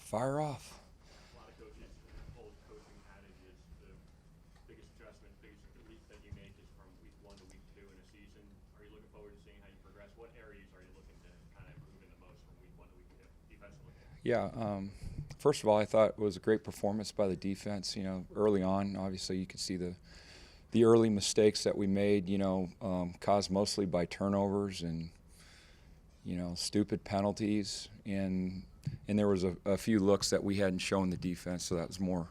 Fire off. A lot of coaches, old coaching adage is the biggest adjustment, biggest leap that you make is from week 1 to week 2 in a season. Are you looking forward to seeing how you progress? What areas are you looking to kind of improve in the most from week 1 to week 2 defensively? Yeah. First of all, I thought it was a great performance by the defense. Early on, obviously you could see the early mistakes that we made, caused mostly by turnovers and, stupid penalties. And there was a few looks that we hadn't shown the defense, so that was more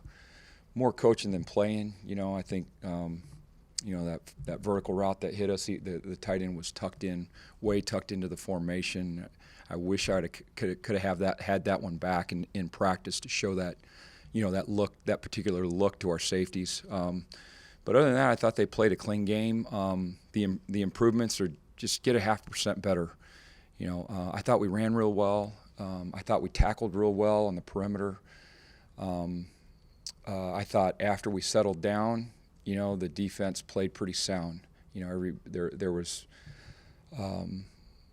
coaching than playing. I think, that vertical route that hit us, the tight end was tucked into the formation. I wish I could have had that one back in practice to show that, that particular look to our safeties. But other than that, I thought they played a clean game. The improvements are just get a 0.5% better. I thought we ran real well. I thought we tackled real well on the perimeter. I thought after we settled down, the defense played pretty sound. There was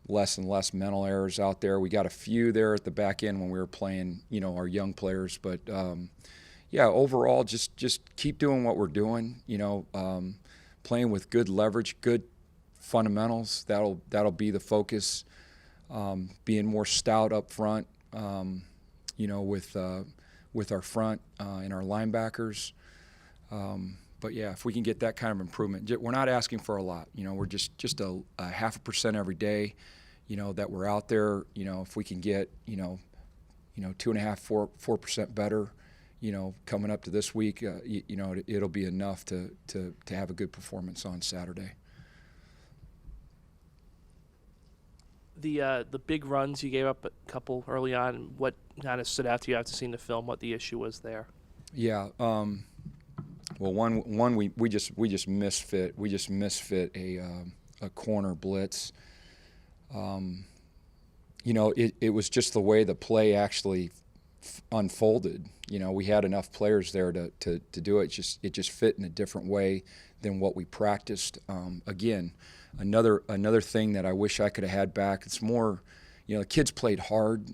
less and less mental errors out there. We got a few there at the back end when we were playing, our young players. But, yeah, overall, just keep doing what we're doing, playing with good leverage, good fundamentals. That'll be the focus. Being more stout up front, with our front and our linebackers. But yeah, if we can get that kind of improvement, we're not asking for a lot. We're just a 0.5% every day. That we're out there. If we can get 2.5%, 4% better. Coming up to this week, it'll be enough to have a good performance on Saturday. The big runs you gave up a couple early on, what kind of stood out to you after seeing the film? What the issue was there? Yeah. Well, one we just misfit. We just misfit a corner blitz. It was just the way the play actually unfolded. We had enough players there to do it. It just fit in a different way than what we practiced. Again, another thing that I wish I could have had back. It's more, the kids played hard.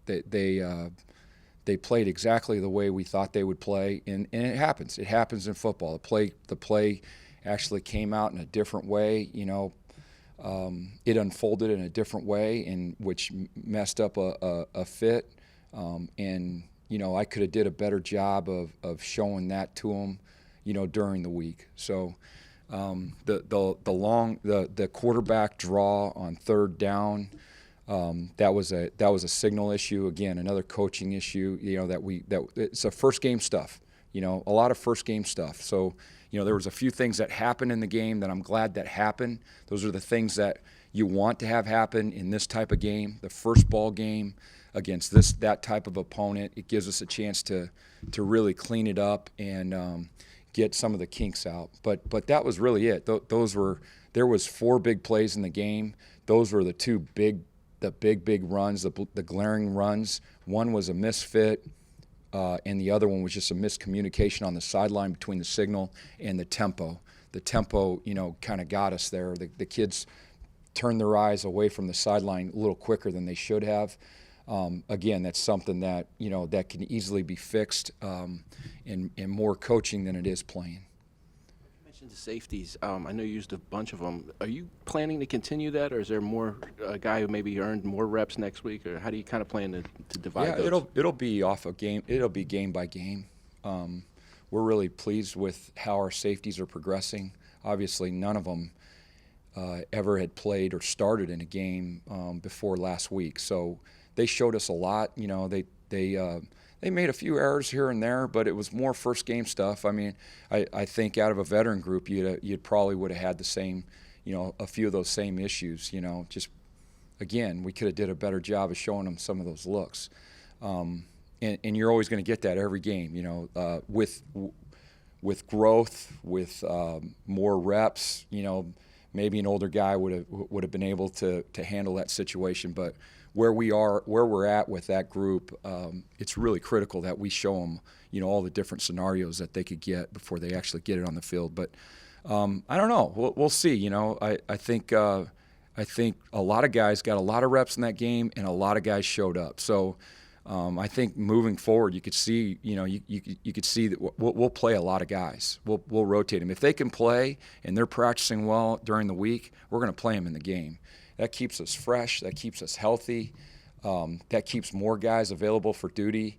They played exactly the way we thought they would play, and it happens. It happens in football. The play actually came out in a different way. It unfolded in a different way, and which messed up a fit. And I could have did a better job of showing that to them, during the week. So the quarterback draw on third down. That was a signal issue. Again, another coaching issue. It's a first game stuff. A lot of first game stuff. So there was a few things that happened in the game that I'm glad that happened. Those are the things that you want to have happen in this type of game, the first ball game against that type of opponent. It gives us a chance to really clean it up and get some of the kinks out. But that was really it. There was 4 big plays in the game. Those were the big runs, the glaring runs. One was a misfit, and the other one was just a miscommunication on the sideline between the signal and the tempo. The tempo, kind of got us there. The kids turned their eyes away from the sideline a little quicker than they should have. Again, that's something that that can easily be fixed in more coaching than it is playing. You mentioned the safeties. I know you used a bunch of them. Are you planning to continue that, or is there a guy who maybe earned more reps next week, or how do you kind of plan to divide those? Yeah, it'll be off a game. It'll be game by game. We're really pleased with how our safeties are progressing. Obviously, none of them ever had played or started in a game before last week, so they showed us a lot. They made a few errors here and there, but it was more first game stuff. I mean, I think out of a veteran group, you'd probably would have had the same, a few of those same issues. Just again, we could have did a better job of showing them some of those looks. And you're always going to get that every game. With growth, with more reps. Maybe an older guy would have been able to handle that situation, but where we're at with that group, it's really critical that we show them, all the different scenarios that they could get before they actually get it on the field. But I don't know. We'll see. I think a lot of guys got a lot of reps in that game, and a lot of guys showed up. So I think moving forward, you could see, you could see that we'll play a lot of guys. We'll rotate them if they can play and they're practicing well during the week. We're going to play them in the game. That keeps us fresh. That keeps us healthy. That keeps more guys available for duty,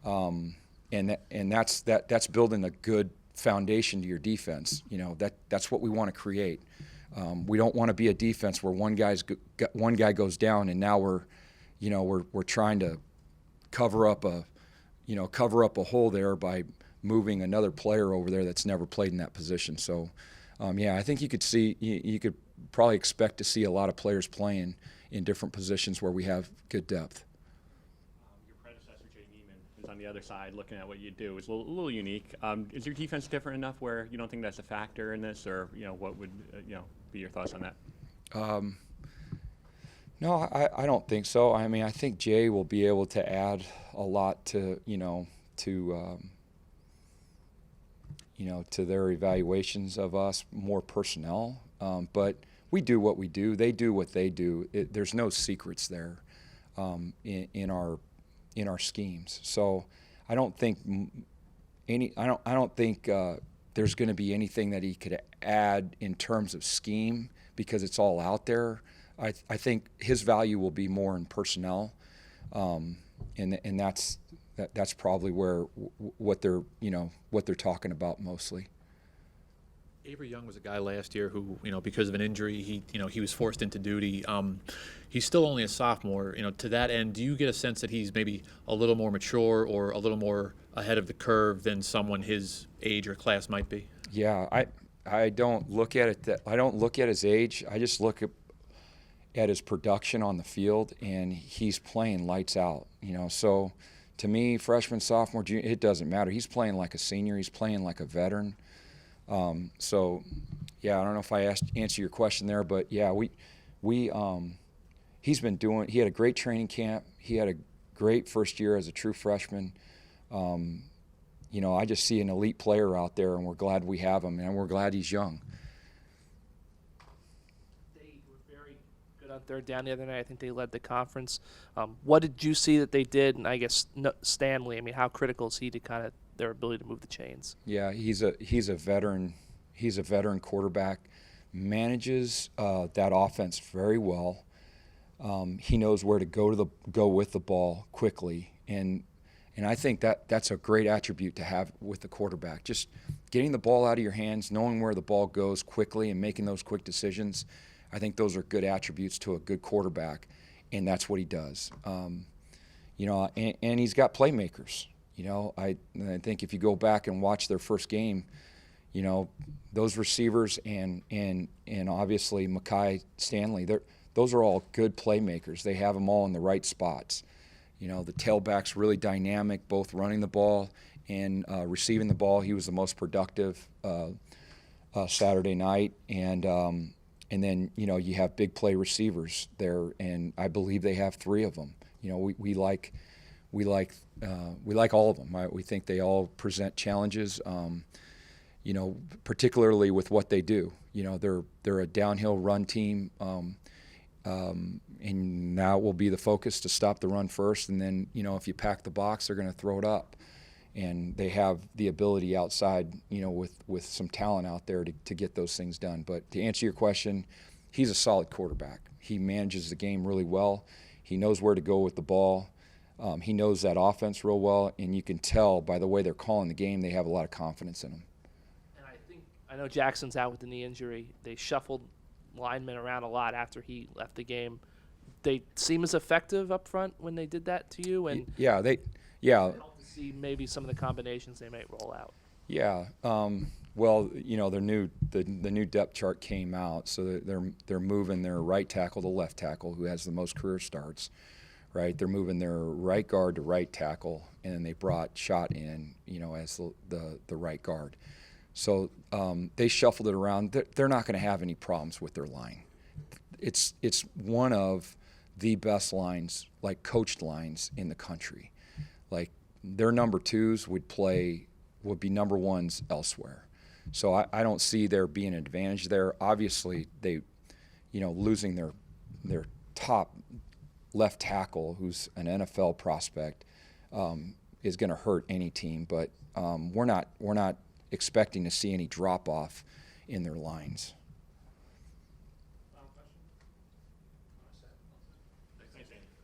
and that's building a good foundation to your defense. That's what we want to create. We don't want to be a defense where one guy goes down and now we're trying to cover up a hole there by moving another player over there that's never played in that position. So, I think you could probably expect to see a lot of players playing in different positions where we have good depth. Your predecessor, Jay Neiman, is on the other side looking at what you do. It's a little unique. Is your defense different enough where you don't think that's a factor in this, or what would be your thoughts on that? No, I don't think so. I mean, I think Jay will be able to add a lot to to their evaluations of us, more personnel. But we do what we do. They do what they do. There's no secrets there in our schemes. So I don't think there's going to be anything that he could add in terms of scheme because it's all out there. I think his value will be more in personnel, and that's probably what they're talking about mostly. Avery Young was a guy last year who, because of an injury, he was forced into duty. He's still only a sophomore. To that end, do you get a sense that he's maybe a little more mature or a little more ahead of the curve than someone his age or class might be? Yeah, I don't look at it I don't look at his age. I just look at his production on the field, and he's playing lights out. So to me, freshman, sophomore, junior, it doesn't matter. He's playing like a senior. He's playing like a veteran. I don't know if I answer your question there, but yeah, he had a great training camp. He had a great first year as a true freshman. I just see an elite player out there, and we're glad we have him, and we're glad he's young. They were very good on third down the other night. I think they led the conference. What did you see that they did? And I guess Stanley, I mean, how critical is he to kind of their ability to move the chains? Yeah, he's a veteran. He's a veteran quarterback. Manages that offense very well. He knows where to go with the ball quickly, and I think that's a great attribute to have with the quarterback. Just getting the ball out of your hands, knowing where the ball goes quickly, and making those quick decisions. I think those are good attributes to a good quarterback, and that's what he does. And he's got playmakers. I think if you go back and watch their first game, those receivers and obviously Mekhi Stanley, those are all good playmakers. They have them all in the right spots. The tailback's really dynamic, both running the ball and receiving the ball. He was the most productive Saturday night, and then you have big play receivers there, and I believe they have 3 of them. We like all of them. We think they all present challenges. Particularly with what they do. They're a downhill run team, and now will be the focus to stop the run first, and then if you pack the box, they're going to throw it up, and they have the ability outside, with some talent out there to get those things done. But to answer your question, he's a solid quarterback. He manages the game really well. He knows where to go with the ball. He knows that offense real well, and you can tell by the way they're calling the game, they have a lot of confidence in him. I know Jackson's out with the knee injury. They shuffled linemen around a lot after he left the game. They seem as effective up front when they did that to you, and they help to see maybe some of the combinations they might roll out. Yeah. Well, the new depth chart came out, so they're moving their right tackle to left tackle, who has the most career starts. Right, they're moving their right guard to right tackle, and then they brought Schott in, as the right guard. So they shuffled it around. They're not going to have any problems with their line. It's one of the best lines, like coached lines in the country. Like their number 2s would be number 1s elsewhere. So I don't see there being an advantage there. Obviously, they, losing their top left tackle, who's an NFL prospect, is going to hurt any team. But we're not expecting to see any drop off in their lines.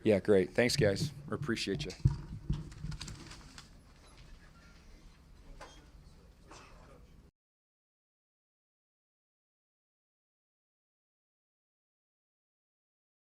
Yeah, great. Thanks, guys. I appreciate you.